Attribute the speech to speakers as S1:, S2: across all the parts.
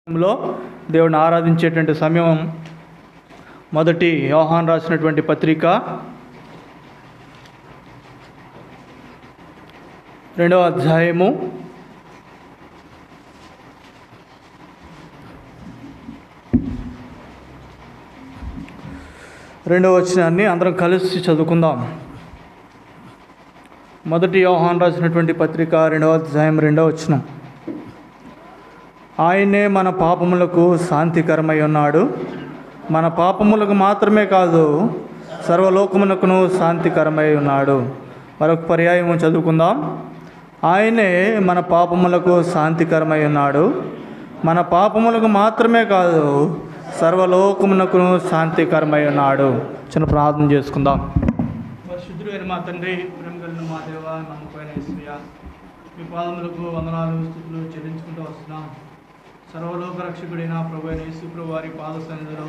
S1: లో దేవుని ఆరాధించేటువంటి సమయం. మొదటి యోహాను రాసినటువంటి పత్రిక 2వ అధ్యాయము 2వ వచనాన్ని అందరం కలిసి చదువుకుందాం. మొదటి యోహాను రాసినటువంటి పత్రిక 2వ అధ్యాయం 2వ వచనం. ఆయనే మన పాపములకు శాంతికరమై ఉన్నాడు. మన పాపములకు మాత్రమే కాదు, సర్వలోకమునకును శాంతికరమై ఉన్నాడు. మరొక పర్యాయం చదువుకుందాం. ఆయనే మన పాపములకు శాంతికరమై ఉన్నాడు. మన పాపములకు మాత్రమే కాదు, సర్వలోకమునకును శాంతికరమై ఉన్నాడు. చిన్న ప్రార్థన చేసుకుందాం. పరిశుద్ధుడు అయిన మా తండ్రి, ప్రేమ కలిగిన మా దేవ, నమ్మకమైన యేసయ్యా, మీ పాదములకు వందనాలు స్తుతులు చెల్లించుకుంటూ వస్తున్నాం. సర్వలోక రక్షకుడైన ప్రభు అయిన యేసు ప్రభు వారి పాద సన్నిధిలో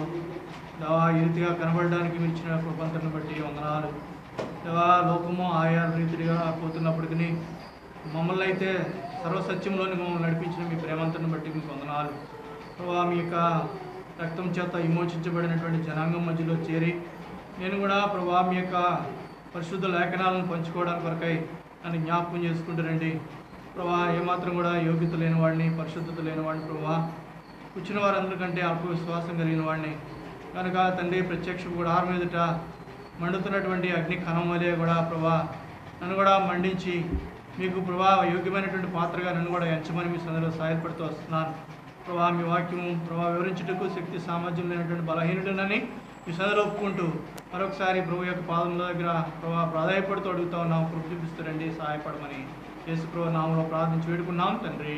S1: దేవా, ఈ రీతిగా కనబడడానికి మీరు ఇచ్చిన కృపంతను బట్టి వందనాలు. దేవా, లోకము ఆయా రీతిగా పోతున్నప్పటికీ మమ్మల్ని అయితే సర్వసత్యంలోని మమ్మల్ని నడిపించిన మీ ప్రేమంతను బట్టి మీకు వందనాలు. ప్రభా, మీ యొక్క రక్తం చేత విమోచించబడినటువంటి జనాంగం మధ్యలో చేరి నేను కూడా ప్రభా మీ యొక్క పరిశుద్ధ లేఖనాలను పంచుకోవడానికి కొరకై నన్ను జ్ఞాపకం చేసుకుంటారండి. ప్రభా, ఏమాత్రం కూడా యోగ్యత లేని వాడిని, పరిశుద్ధత లేని వాడిని ప్రభా, కూర్చున్న వారందరికంటే అల్ప విశ్వాసం కలిగిన వాడిని కనుక తండ్రి, ప్రత్యక్ష కూడా ఆరు మీదట మండుతున్నటువంటి అగ్ని కణం వలె కూడా ప్రభా నన్ను కూడా మండించి మీకు ప్రభా యోగ్యమైనటువంటి పాత్రగా నన్ను కూడా ఎంచమని మీ సందులో సహాయపడుతూ వస్తున్నాను. ప్రభా, మీ వాక్యము ప్రభా వివరించుటకు శక్తి సామర్థ్యం లేనటువంటి బలహీనుడనని మీ సందులో ఒప్పుకుంటూ మరొకసారి ప్రభు యొక్క పాదముల దగ్గర ప్రభా ప్రాధాయపడుతూ అడుగుతా ఉన్నాం. కృప చూపిస్తారండి, సహాయపడమని యేసు ప్రభు నామములో ప్రార్థించి వేడుకున్నాం తండ్రి.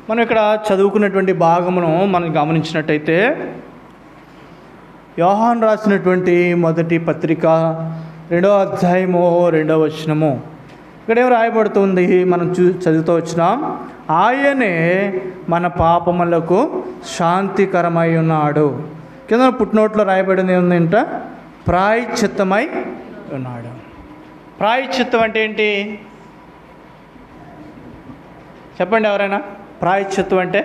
S1: మనం ఇక్కడ చదువుకున్నటువంటి భాగమును మనం గమనించినట్టయితే యోహాను రాసినటువంటి మొదటి పత్రిక 2వ అధ్యాయము 2వ వచనము. ఇక్కడ ఏం రాయబడుతుంది మనం చదువుతూ వచ్చినాం. ఆయనే మన పాపములకు శాంతికరమై ఉన్నాడు. కింద పుట్టినోట్లో రాయబడింది ఏంటంట, ప్రాయశ్చిత్తమై ఉన్నాడు. ప్రాయశ్చిత్తం అంటే ఏంటి చెప్పండి ఎవరైనా? ప్రాయశ్చిత్తం అంటే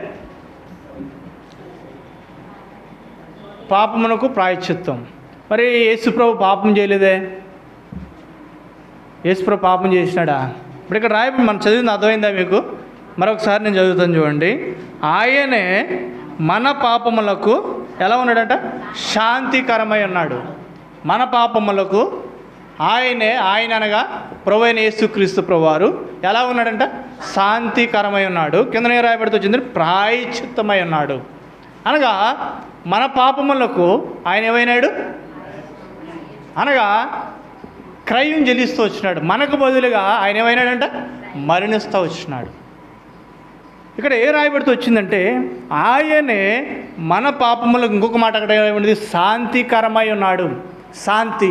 S1: పాపమునకు ప్రాయశ్చిత్తం. మరి యేసుప్రభు పాపం చేయలేదే? యేసుప్రభు పాపం చేసినాడా? ఇప్పుడు ఇక్కడ రాయబడి మనం చదివింది అర్థమైందా మీకు? మరొకసారి నేను చదువుతాను చూడండి. ఆయనే మన పాపములకు ఎలా ఉన్నాడంట? శాంతికరమై ఉన్నాడు. మన పాపములకు ఆయన అనగా ప్రభు అయిన యేసుక్రీస్తు ప్రభువారు ఎలా ఉన్నాడంట? శాంతికరమై ఉన్నాడు. కిందనే రాయబడుతూ వచ్చింది ప్రాయశ్చిత్తమై ఉన్నాడు. అనగా మన పాపములకు ఆయన ఏమైనాడు అనగా క్రయం చెల్లిస్తూ వచ్చినాడు. మనకు బదులుగా ఆయన ఏమైనాడంట? మరణిస్తూ వచ్చినాడు. ఇక్కడ ఏ రాయబడుతూ వచ్చిందంటే ఆయనే మన పాపములకు, ఇంకొక మాట అక్కడ ఏమైంది, శాంతికరమై ఉన్నాడు. శాంతి,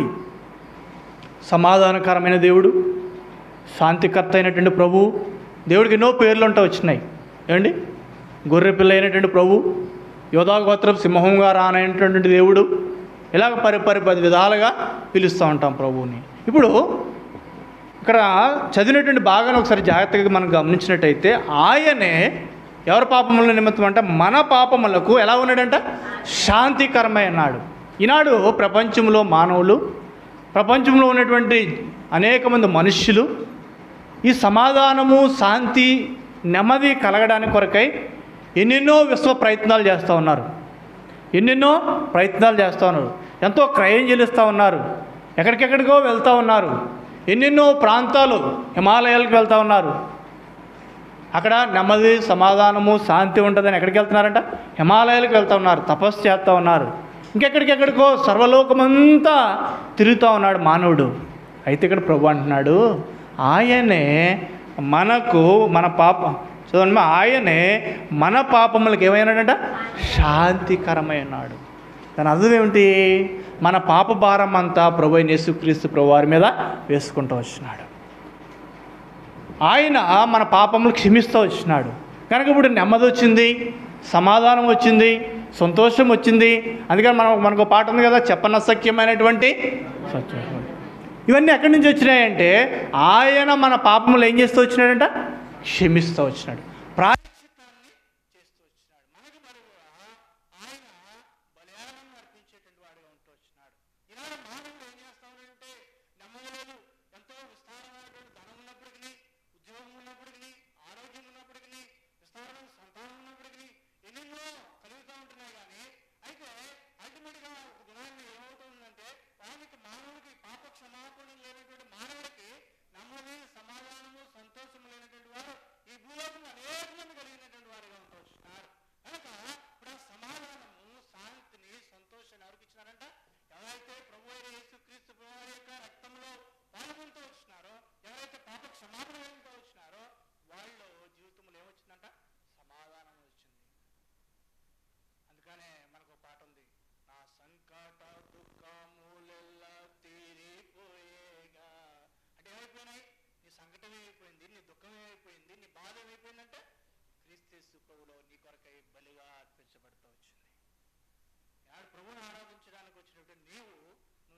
S1: సమాధానకరమైన దేవుడు, శాంతికర్త అయినటువంటి ప్రభు. దేవుడికి ఎన్నో పేర్లు ఉంటా వచ్చినాయి ఏమండి. గొర్రె పిల్ల అయినటువంటి ప్రభు, యోధా గోత్రం సింహంగా రానైనటువంటి దేవుడు, ఇలాగ 10 విధాలుగా పిలుస్తూ ఉంటాం ప్రభువుని. ఇప్పుడు ఇక్కడ చదివినటువంటి భాగాన్ని ఒకసారి జాగ్రత్తగా మనం గమనించినట్టయితే ఆయనే ఎవరి పాపముల నిమిత్తం అంటే మన పాపములకు ఎలా ఉన్నాడంట? శాంతికరమై ఉన్నాడు. ఈనాడు ప్రపంచంలో మానవులు, ప్రపంచంలో ఉన్నటువంటి అనేక మంది మనుష్యులు ఈ సమాధానము, శాంతి, నెమ్మది కలగడానికి కొరకై ఎన్నెన్నో విశ్వ ప్రయత్నాలు చేస్తూ ఉన్నారు. ఎంతో క్రయం చెల్లిస్తూ ఉన్నారు. ఎక్కడికెక్కడికో వెళ్తూ ఉన్నారు. ఎన్నెన్నో ప్రాంతాలు, హిమాలయాలకు వెళ్తూ ఉన్నారు. అక్కడ నెమ్మది, సమాధానము, శాంతి ఉంటుందని ఎక్కడికి వెళ్తున్నారంట? హిమాలయాలకు వెళ్తూ ఉన్నారు, తపస్సు చేస్తూ ఉన్నారు. ఇంకెక్కడికెక్కడికో సర్వలోకమంతా తిరుగుతూ ఉన్నాడు మానవుడు. అయితే ఇక్కడ ప్రభు అంటున్నాడు ఆయనే మనకు చూడండి, ఆయనే మన పాపములకు ఏమైనాడంట? శాంతికరమై ఉన్నాడు. దాని అర్థం ఏమిటి? మన పాప భారం అంతా ప్రభు అయిన యేసుక్రీస్తు ప్రభు వారి మీద వేసుకుంటూ వచ్చినాడు. ఆయన మన పాపములు క్షమిస్తూ వచ్చినాడు. కనుక ఇప్పుడు నెమ్మది వచ్చింది, సమాధానం వచ్చింది, సంతోషం వచ్చింది. అందుకని మనకు పాట ఉంది కదా, చెప్పనసఖ్యమైనటువంటి సత్యం. ఇవన్నీ ఎక్కడి నుంచి వచ్చినాయంటే ఆయన మన పాపములు ఏం చేస్తూ వచ్చినాడంట? క్షమిస్తూ వచ్చినాడు, ప్రాయశ్చిత్తాన్ని చేస్తూ వచ్చినాడు. మనకి మరుగుగా ఆయన బలియాగం అర్పించేటువంటి వాడిగా ఉంటూ వచ్చినాడు. ఈనాడు మానవులు ఏం చేస్తామంటే నమ్మలేదు, ఎంతో విస్తారమైనటువంటి ధనం ఉన్నప్పటికీ, ఉద్యోగం ఉన్నప్పటికీ, ఆరోగ్యం ఉన్నప్పటికీ, విస్తారమైన సంతానం ఉన్నప్పటికీ ఎన్నెన్నో కలుగుతూ ఉంటున్నాయి. కానీ అయితే అల్టిమేట్గా ఒక దినాన్ని ఏమవుతుందంటే వానికి మానవుడికి పాప క్షమాపణ లేనటువంటి మానవుడికి నెమ్మది, సమాధానము, సంతోషము లేనటువంటి వారు ఈ భూలోకంలో అనేక మంది కలిగినటువంటి వారుగా ఉంటూ వచ్చినారు. కనుక ఇప్పుడు ఆ సమాధానము, శాంతిని, సంతోషాన్ని ఎవరికి ఇచ్చినారంట? ఎవరైతే ప్రభు అయిన యేసుక్రీస్తు ప్రభువారి యొక్క రక్తంలో పాల్గొంటూ వచ్చినారో, ఎవరైతే పాప క్షమాపణ పొందుతూ వచ్చినారో వాళ్ళు జీవితంలో ఏమొచ్చిందంట? సమాధానం వచ్చింది. అందుకనే మనకు పాట ఉంది, నా సంకట దుఃఖములెల్లా తీరిపోయేగా. అంటే ఏమైపోయినాయి? నీ సంకటం ఏమైపోయింది, నీ దుఃఖం ఏమైపోయింది, నీ బాధ ఏమైపోయిందంటే క్రీస్తు ప్రభువులో నీ కొరకై బలిగా అర్పించబడుతూ వచ్చింది. నాడు ప్రభువుని ఆరాధించడానికి వచ్చినటువంటి నువ్వు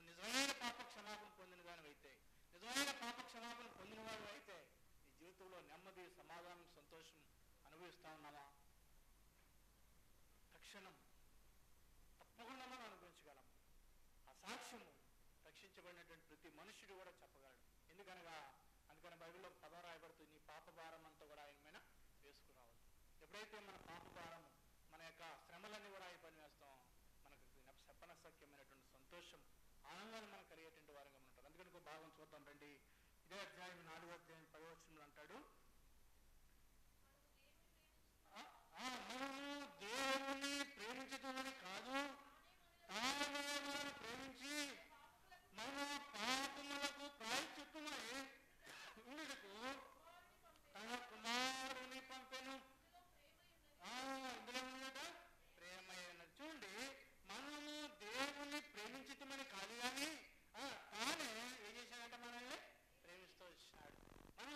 S1: నిజమైన పాప క్షమాపణ పొందిన వాడివైతే, నిజమైన పాప క్షమాపణ పొందిన వాడివైతే నీ జీవితంలో నెమ్మది, సమాధానం, సంతోషం అనుభవిస్తా ఉన్నామా? తక్షణం తప్పకుండా మనం అనుభవించగలం. ఆ సాక్ష్యము రక్షించబడినటువంటి ప్రతి మనుష్యుడు కూడా చెప్పగలడు. ఎందుకనగా అందుకని బైబిల్లో పదం రాయబడుతుంది, నీ పాప భారం అంతా కూడా ఆయన మీద వేసుకురావాలి. ఎప్పుడైతే మన పాప భారము, మన యొక్క శ్రమలన్నీ కూడా ఆయన పని వేస్తాం, మనకు చెప్పనసఖ్యమైనటువంటి సంతోషం, ఆనందాన్ని మనకు కలిగేటువంటి వారంగా ఉంటారు. అందుకని ఒక భాగం చూద్దాం రండి. ఇదే అధ్యాయం 4వ అధ్యాయం 10వ వచనంలో అంటాడు, మనము దేవుని ప్రేమించటమని కాదు, తానే మనల్ని ప్రేమించి మన పాపములకు ప్రాయశ్చిత్తమై ఉండుటకు తన కుమారుని పంపెను. ఇందులో ఉన్నట ప్రేమయ్య. చూడండి, మనము దేవుని ప్రేమించటమని కాదు కానీ తానే ఏం చేశాడంటే మనల్ని ప్రేమిస్తూ వచ్చినాడు. మన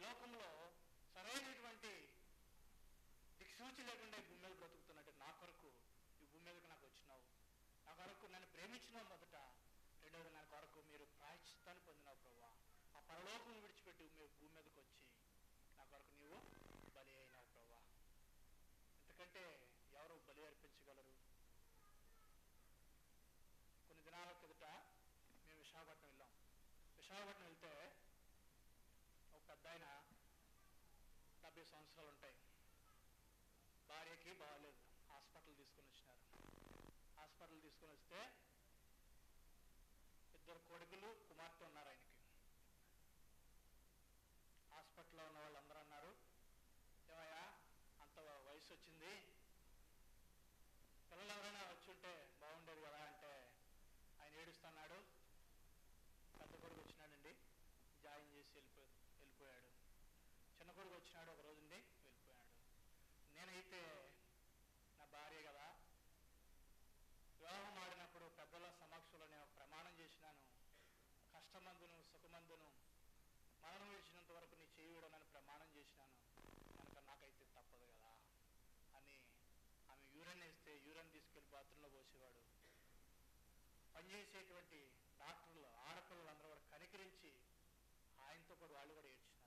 S2: లోకంలో సరైనటువంటి దిక్సూచి లేకుండా ఈ భూమి మీద బ్రతుకుతున్నట్టు నా కొరకు ఈ భూమి మీదకి నాకు వచ్చినావు, నా కొరకు నన్ను ప్రేమించినావు మొదట, రెండవది నా కొరకు మీరు ప్రాయశ్చిత్తాన్ని పొందినావు ప్రభువా, ఆ పరలోకం విడిచిపెట్టి భూమి మీదకి వచ్చి నా కొరకు నీవు బలి అయినావు ప్రభువా. ఎందుకంటే ఎవరు బలి అర్పించగలరు? కొన్ని దినాల కిందట మేము విశాఖపట్నం వెళ్ళాం. విశాఖపట్నం వెళ్తే ఒక పెద్ద ఆయన 70 సంవత్సరాలు ఉంటాయి, భార్యకి బాగాలేదు, హాస్పిటల్ తీసుకొని వచ్చినారు. హాస్పిటల్ తీసుకొని వస్తే 2 కొడుకులు కుమార్తె ఉన్నారు ఆయనకి. హాస్పిటల్లో ఉన్న వాళ్ళందరూ అన్నారు, ఏమయ్యా అంత వయసు వచ్చింది, పిల్లలు ఎవరైనా వచ్చి ఉంటే బాగుండేది కదా అంటే ఆయన ఏడుస్తున్నాడు. పెద్ద కొడుకు వచ్చినాడండి, జాయిన్ చేసి వెళ్ళిపోయాడు. చిన్న కొడుకు వచ్చినాడు, ఒక రోజు ఉండి వెళ్ళిపోయాడు. నేనైతే నా భార్య కదా, వివాహం ఆడినప్పుడు పెద్దల సమక్షంలో నేను ప్రమాణం చేసినాను, కష్టమందును సుఖమందును మరణం విడిచినంత వరకు నీ చేయి విడనని ప్రమాణం చేసినాను, కనుక నాకైతే తప్పదు కదా అని ఆమె యూరిన్ వేస్తే యూరిన్ తీసుకెళ్లి బాత్రూంలో పోసేవాడు. పనిచేసేటువంటి డాక్టర్లు ఆడపిల్లలందరూ కూడా కనికరించి ఆయనతో కూడా వాళ్ళు కూడా ఏడ్చినారు.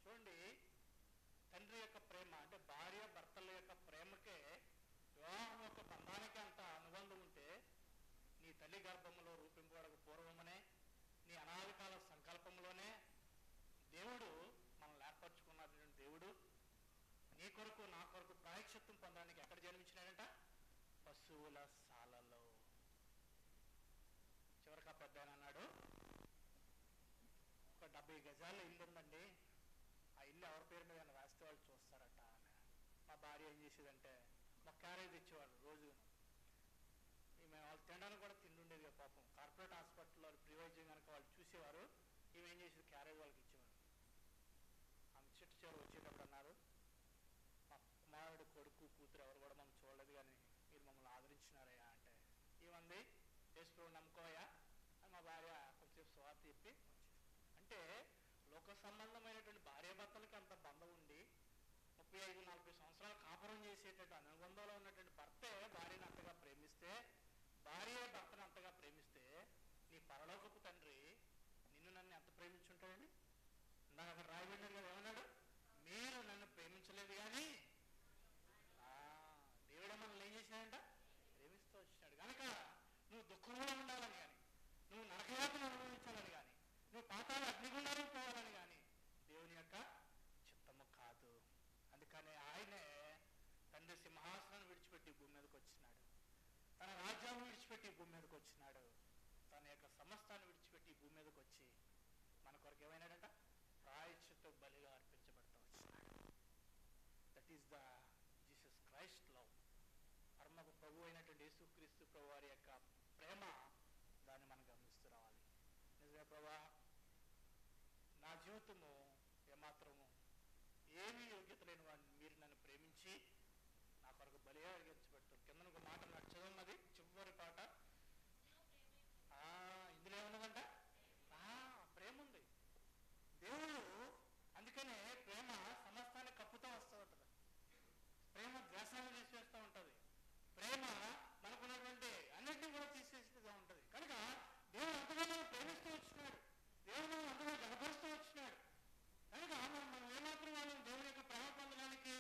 S2: చూడండి, తండ్రి యొక్క ప్రేమ అంటే భార్య భర్తల యొక్క ప్రేమకే, వివాహం యొక్క బంధానికి అంత అనుబంధం ఉంటే, నీ తల్లి గర్భంలో రూపింపబడక పూర్వమనే నీ అనాదికాల సంకల్పంలోనే దేవుడు మనల్ని ఏర్పరచుకున్నటువంటి దేవుడు నీ కొరకు నా కొరకు ప్రాయశ్చిత్తం పొందడానికి ఎక్కడ జన్మించినాడంట? పశువుల శాలలో. చివరికి ఆ పెద్ద ఆయన అన్నాడు, ఒక 70 గజాల ఇల్లు ఉందండి, ఆ ఇల్లు ఎవరి పేరు మీద రాస్తే వాళ్ళు చూస్తారట. మా భార్య ఏం చేసేదంటే మాకు క్యారేజ్ ఇచ్చేవాళ్ళు రోజు, మేము వాళ్ళు తినడానికి కూడా తిండుండేది పాపం. కార్పొరేట్ హాస్పిటల్లో ప్రివైజ్యం కనుక వాళ్ళు చూసేవారు, ఈమె ఏం చేసేది క్యారేజ్ వాళ్ళకి ఇచ్చేవారు. ఆమె చెట్టు చివరి వచ్చేటప్పుడు అన్నారు, మా కుమారుడు కొడుకు కూతురు ఎవరు కూడా మనం చూడలేదు కానీ మీరు మమ్మల్ని ఆదరించినారయ్యా అంటే, ఏమంది యేసుప్రభువు నమ్ముకోయా అని మా భార్య కొంచెం స్వార్థ చెప్పి అంటే, లోక సంబంధమైనటువంటి భార్యాభర్తలకి అంత బంధం ఉండి 35-40 సంవత్సరాలు కాపురం చేసేటటువంటి అనుబంధంలో ఉన్నటువంటి భర్తే భార్యను అంతగా ప్రేమిస్తే, భార్య భర్తను అంతగా ప్రేమిస్తే, నీ పరలోకపు తండ్రి నిన్ను నన్ను ఎంత ప్రేమించుంటాడండి? నాకు అక్కడ రాయబడినాడు కదా, ఏమన్నాడు? మీరు నన్ను ప్రేమించలేదు కానీ దేవుడు మనల్ని ఏం చేసినాడంట? ప్రేమిస్తూ వచ్చినాడు. కనుక నువ్వు దుఃఖంలో ఉండాలని కానీ, నువ్వు నరకయాతను అనుభవించాలని కానీ, నువ్వు పాతాళ అగ్నిగుండాలకు పోవాలని కానీ దేవుని యొక్క చిత్తము కాదు. అందుకనే ఆయనే తండ్రి సింహాసనాన్ని విడిచిపెట్టి భూమి మీదకి వచ్చినాడు, తన రాజ్యాన్ని విడిచిపెట్టి భూమి మీదకి వచ్చినాడు, తన యొక్క సమస్తాన్ని విడిచిపెట్టి భూమి మీదకి వచ్చి మన కొరకు ఏమైనాడంట? ప్రాయశ్చిత్త బలిగా అర్పించబడతా వచ్చినాడు. That is the Jesus Christ love. పరమకు ప్రభు అయినటువంటి యేసుక్రీస్తు ప్రభు వారి యొక్క ప్రేమ, దాన్ని మనం గమనిస్తూ రావాలి. నిజమే ప్రభా, నా జీవితము ఏమాత్రము ఏమీ యోగ్యత లేని వాడిని మీరు నన్ను ప్రేమించి నా కొరకు బలిగా అర్పించబడుతుంది. కింద ఒక మాట నచ్చదన్నది చివరి పాట, ఇందులో ఏమన్నదంట? ప్రేమ ఉంది. దేవుడు అందుకనే ప్రేమ సమస్తాన్ని కప్పుతూ వస్తూ ఉంటుంది, ప్రేమ ద్వేషాన్ని తీసివేస్తూ ఉంటుంది, ప్రేమ మనకున్నటువంటి అన్నింటినీ కూడా తీసేస్తూ ఉంటుంది. కనుక దేవుడు అంతగా ప్రేమిస్తూ వచ్చినాడు, దేవుడు అంతగా గణపరుస్తూ వచ్చినాడు. కనుక మనం ఏమాత్రం మనం దేవుని యొక్క ప్రేమ పొందడానికి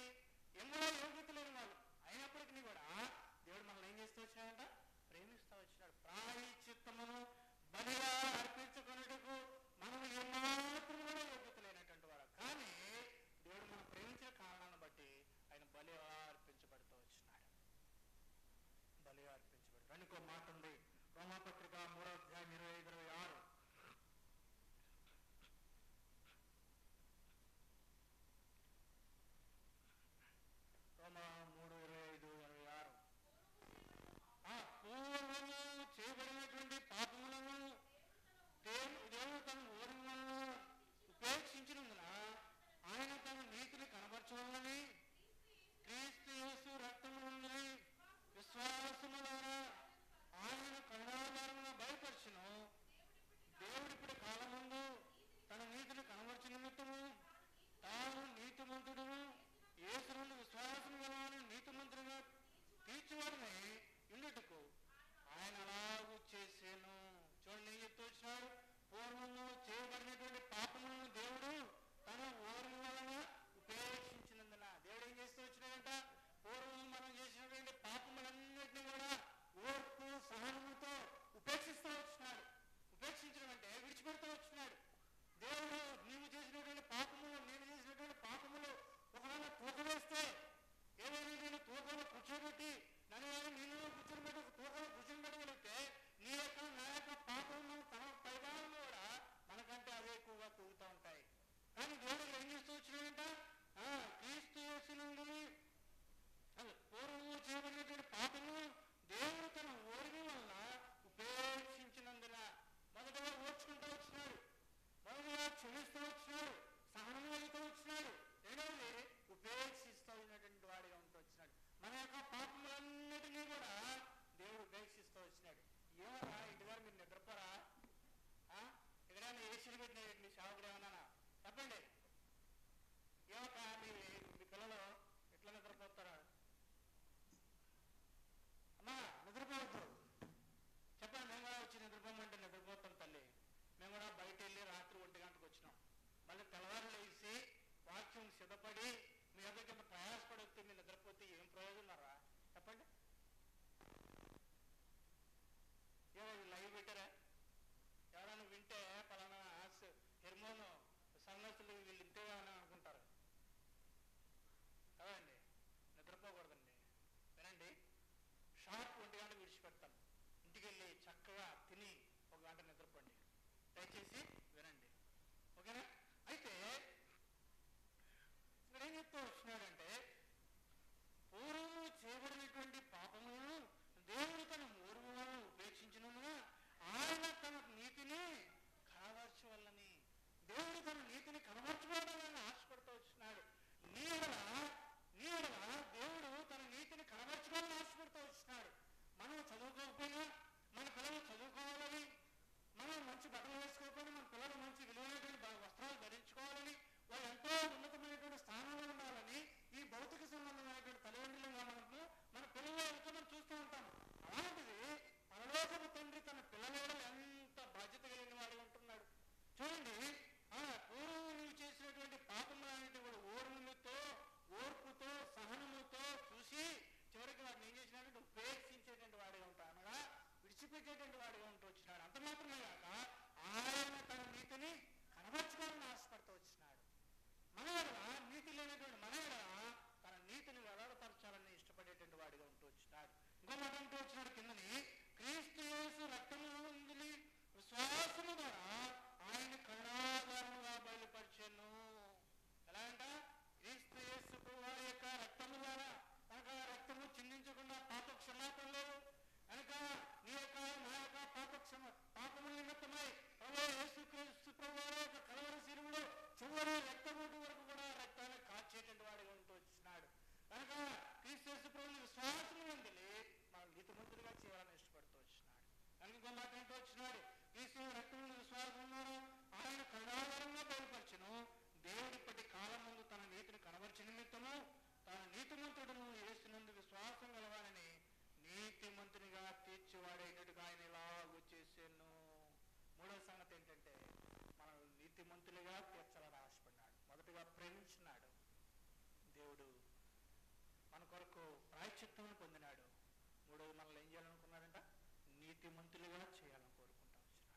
S2: నీతిమంతులుగా చేయాలని కోరుకుంటూ వచ్చినాడు.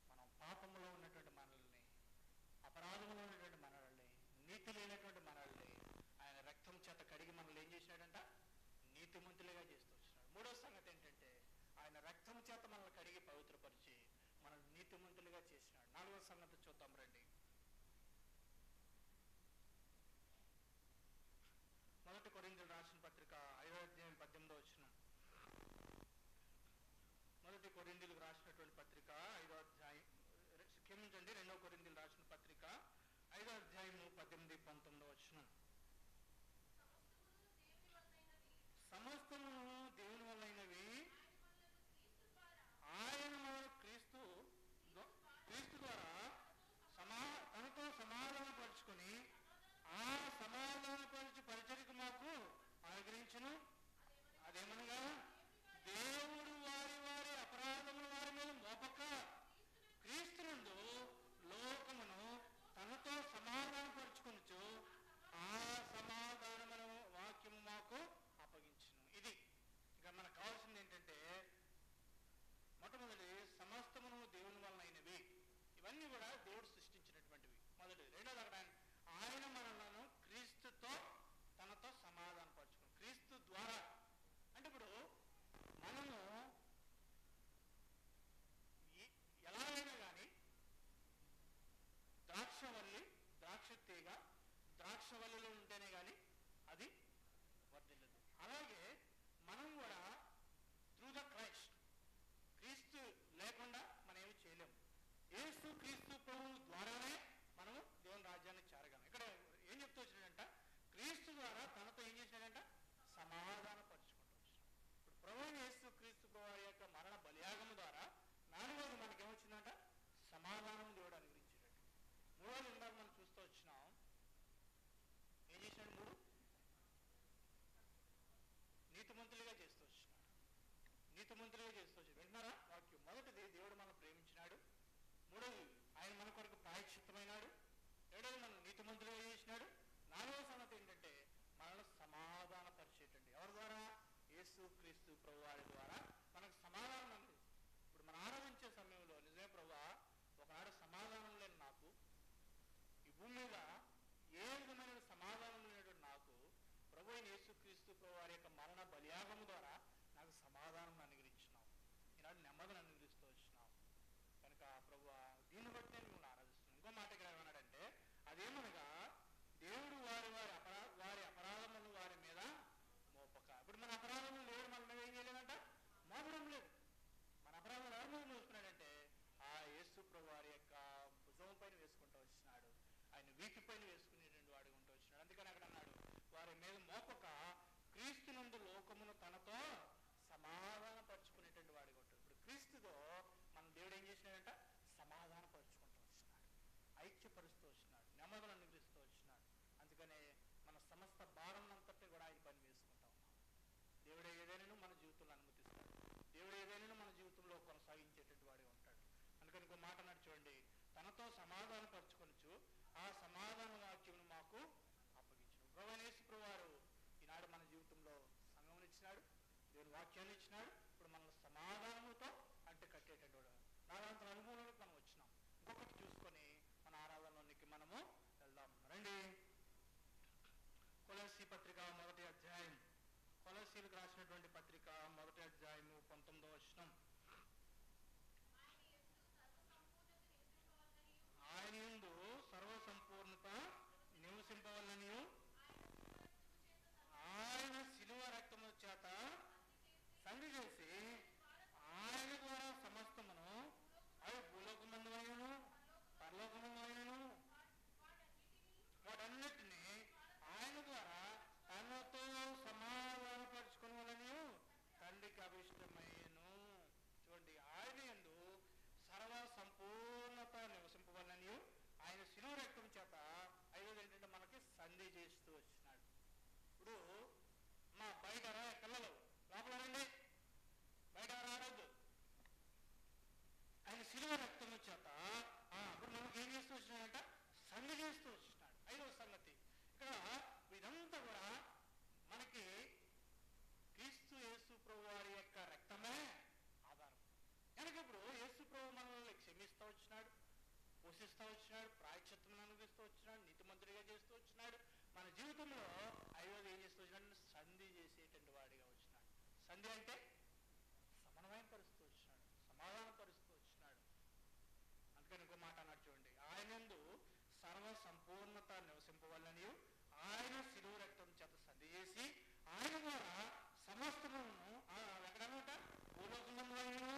S2: మనం పాపములో ఉన్నటువంటి మనల్ని, అపరాధంలో ఉన్నటువంటి మనల్ని, నీతి లేనటువంటి మనల్ని ఆయన రక్తం చేత కడిగి మనల్ని ఏం చేసినాడంట? నీతిమంతులుగా చేస్తూ వచ్చినాడు. మూడో సంగతి ఏంటంటే ఆయన రక్తం చేత మనల్ని కడిగి పవిత్రపరిచి మనం నీతిమంతులుగా చేసినాడు. నాలుగో సంగతి చూద్దాం రండి. మొదటి కొరింథీయులకు రాసిన పత్రిక 5వ అధ్యాయం 18వ వచనం. మొదటి కొరింథీయులకు రాసినటువంటి పత్రిక 5వ అధ్యాయం, క్షమించండి, 2వ కొరింథీయులకు రాసిన పత్రిక 5వ అధ్యాయము 18, 19వ వచనం. సమస్తము దేవుని వల్లైనవి, ఆయన క్రీస్తు ద్వారా తనతో సమాధానపరుచుకొని ఆ సమాధానపరిచి పరిచర్యకు మాకు అనుగ్రహించును. అదేమనగా దేవుడు వారి వారి అపరాధములు వారి మీద మోపక క్రీస్తునందు లోకమును తనతో సమాధానపరుచుకొనుచు ఆ సమాధానమును వాక్యము మాకు అప్పగించును. ఇది ఇక మనకు కావాల్సింది ఏంటంటే, మొట్టమొదటి సమస్తమును దేవుని వలన అయినవి. ఇవన్నీ కూడా దేవుడు సృష్టించినటువంటివి. మొదటిది. రెండోది అక్కడ ఆయన మనలను క్రీస్తుతో తనతో సమాధానపరచుకుని, క్రీస్తు ద్వారా. అంటే ఇప్పుడు మనము ఎలాగైనా కానీ ద్రాక్ష తీగ ద్రాక్షవల్లిలో ఉంటేనే కానీ అది వర్ధిల్లదు. అలాగే మనం కూడా త్రూ ద క్రీస్తు లేకుండా మనం ఏమి చేయలేము. యేసు క్రీస్తు ప్రభు ద్వారానే మనము దేవుని రాజ్యాన్ని చేరగలం. ఇక్కడ ఏం చెప్తూ వచ్చినాడంట? క్రీస్తు ద్వారా తనతో ఏం చేసినాడంట? సమాధాన పరుచుకుంటూ వచ్చినాడు. ఇప్పుడు ప్రభు యేసు క్రీస్తు ప్రభు యొక్క మరణ బలియాగము ద్వారా నాలుగోది మనకేమొచ్చిందంట? సమాధానం దేవుడు అనుగ్రహించాడు. మూడోది ఇందాక మనం చూస్తూ వచ్చినాం. ఏం ఉంది అంటే సమన్వయం పరుస్తూ వచ్చినాడు, సమాధానం పరుస్తూ వచ్చినాడు. అందుకని ఇంకో మాట అన్నాడు చూడండి, ఆయనందు సర్వ సంపూర్ణత నివసింపవల్లని ఆయన శిలువ రక్తం చేత సంధి చేసి ఆయన ద్వారా సమస్తమును ఎక్కడనమాట భూలోకమును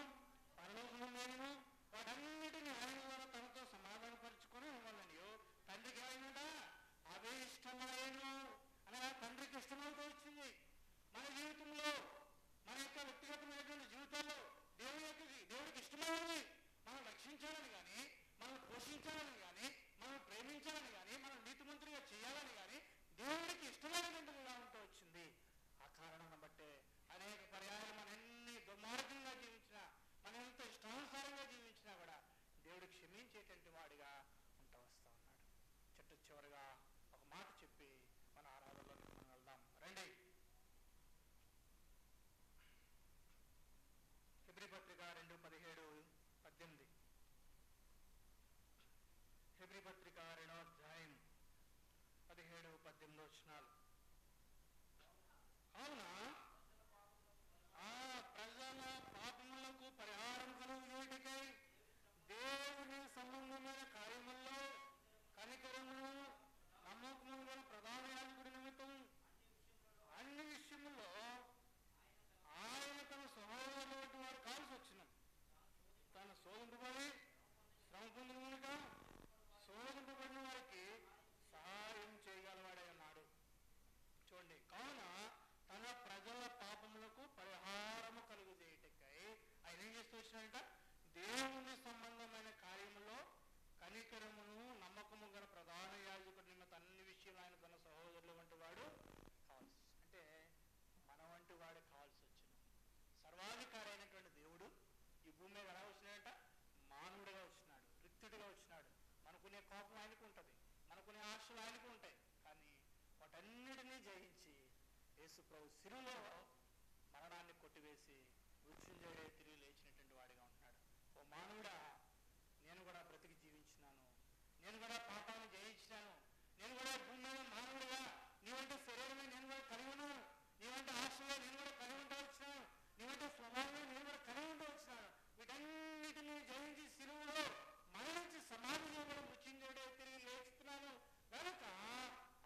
S2: పరలోకమును వాటన్నిటిని ఆయన ద్వారా తనతో సమాధానపరుచుకొని ఇవ్వాలని తండ్రికి ఏమైనాడ అవే ఇష్టమాయను అనగా తండ్రికి ఇష్టమవుతూ వచ్చింది. మన జీవితంలో మన యొక్క వ్యక్తిగతమైనటువంటి జీవితాల్లో దేవుడికి ఇష్టమైనది మనం రక్షించాలని కానీ, మనం పోషించాలని కానీ, మనం ప్రేమించాలని కానీ, మనం నీతిమంతుడిగా చేయాలని కానీ దేవుడికి ఇష్టమైనటువంటిదిగా ఉంటూ వచ్చింది. ఆ కారణాన్ని బట్టే అనేక పర్యాయాలు మనం ఎన్ని దుర్మార్గంగా జీవించినా, మనం ఎంత ఇష్టానుసారంగా జీవించినా కూడా దేవుడు క్షమించేటువంటి వాడిగా ఉంటూ వస్తూ ఉన్నాడు. చివరిగా ఒక మాట చెప్పి మన ఆరాధనలోకి మనం వెళ్దాం రండి. హెబ్రీ పత్రిక 2:17-18. హెబ్రీ పత్రిక 2వ అధ్యాయం 17-18 వచనాలు. అవునా ఆ ప్రజల పాపములకు పరిహారం కలుగుటకై దేవుని సంబంధమైన కార్యముల్లో కనికరమును నమ్మకము గల ప్రధాన యాజకుడి నిమిత్తం అన్ని విషయముల్లో ఆయన తన సహోదరుల వంటి వారు కాల్సి వచ్చిన తన శోధింపబడి శ్రమ పొందిన శోధింపబడిన వారికి సహాయం చేయగలవాడై ఉన్నాడు. చూడండి, కావున తన ప్రజల పాపములకు పరిహారము కలుగుచేయుటకై ఆయన ఏం చేస్తూ వచ్చినాడంట, దేవుని సంబంధమైన కార్యములో కనికరమును నమ్మకము గల ప్రధాన యాజకుడి నిమిత్తం అన్ని విషయాలు ఆయన తన సహోదరుల వంటి వాడు కావాల్సి, అంటే మన వంటి వాడు కావాల్సి వచ్చిన సర్వాధికారి అయినటువంటి దేవుడు ఈ భూమి మీద ఎలా వచ్చినాడంట, మానవుడిగా వచ్చినాడు, రిక్తుడిగా వచ్చినాడు. మనకునే కోపం ఆయనకు ఉంటుంది, మనకునే ఆశలు ఆయనకు ఉంటాయి. కానీ వాటన్నిటినీ జయించి యేసు ప్రభు శిలువలో మరణాన్ని కొట్టివేసి మృత్యుంజయుడై తిరిగి లేచినటువంటి వాడిగా ఉంటున్నాడు. ఓ మానవుడా, నేను కూడా బ్రతికి జీవించినాను, నేను కూడా పాపాన్ని జయించినాను, నేను కూడా భూమి మీద మానవుడిగా నీవంటే శరీరమే నేను కూడా కలిగి ఉన్నాను, నీవంటే ఆశలో నేను కూడా కలిగి ఉంటూ వచ్చినాను, నీవంటే స్వభావంలో నేను కూడా కలిగి ఉంటూ వచ్చినాను. వీటన్నిటినీ జయించి శిలువలో మరణించి సమాధి చేయబడి మృత్యుంజయుడై తిరిగి లేచుతున్నాను కనుక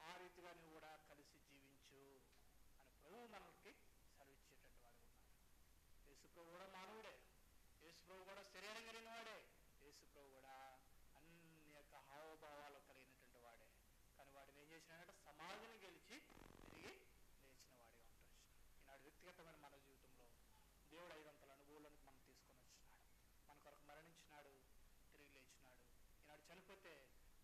S2: ఆ రీతిగా నువ్వు కూడా కలిసి జీవించు అని ప్రభు మనకి సెలవిచ్చేటటువంటి వాడు ఉన్నాడు. యేసు ప్రభు కూడా మానవుడే, యేసు ప్రభు కూడా శరీరం కలిగిన వాడే, యేసు ప్రభు కూడా అన్ని యొక్క హావభావాలు కలిగినటువంటి వాడే. కానీ వాడిని ఏం చేసినాడంటే సమాధిని గెలిచి తిరిగి లేచిన వాడిగా ఉంటాడు. ఈనాడు వ్యక్తిగతమైన మన జీవితంలో దేవుడు 500 అనుభవాలను మనం తీసుకొని వచ్చినాడు, మన కొరకు మరణించినాడు, తిరిగి లేచినాడు. ఈనాడు చనిపోతే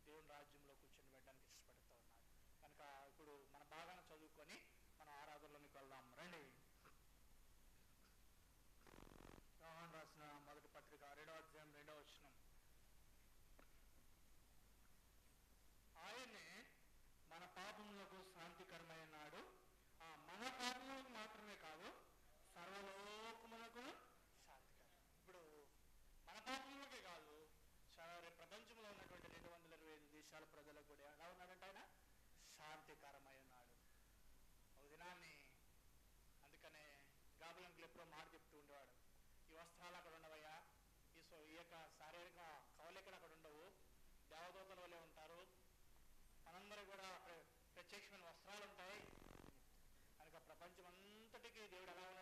S2: దేవుని రాజ్యంలో కూర్చొని పెట్టడానికి ఇష్టపడుతూ ఉన్నాడు. కనుక ఇప్పుడు మన బాగానే చదువుకొని మనం ఆరాధనలోనికి వెళ్దాం రండి. యోహాను రాసిన మొదటి పత్రిక 2వ అధ్యాయం 2వ వచనం. ఆయనే మన పాపములకు శాంతికరమైనాడు. మన పాపములకు మాత్రమే కాదు, సర్వలోకములకు శాంతికరం. ఇప్పుడు మన పాపములకే కాదు, ప్రపంచంలో ఉన్నటువంటి 225 దేశాల ప్రజలకు కూడా ఎలా ఉన్నాడంటే ఆయన శాంతికరమై ఉన్నాడు. ఒక దినాన్ని అందుకనే గాబులంకులు ఎప్పుడో మాట చెప్తూ ఉండేవాడు, ఈ వస్త్రాలు అక్కడ ఉండవయ్యా, ఈ యొక్క శారీరక కవలికలు అక్కడ ఉండవు, దేవదూతల వల్లే ఉంటారు, మనందరూ కూడా ప్రత్యక్షమైన వస్త్రాలు ఉంటాయి. కనుక ప్రపంచం అంతటికీ దేవుడు ఎలా